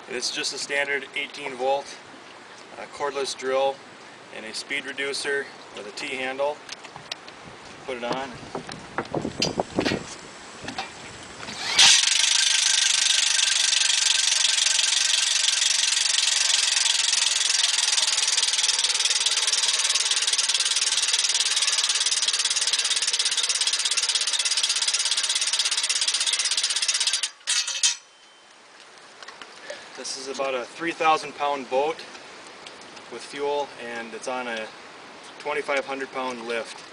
It's just a standard 18 volt cordless drill and a speed reducer with a T-handle. Put it on. This is about a 3,000 pound boat with fuel, and it's on a 2,500 pound lift.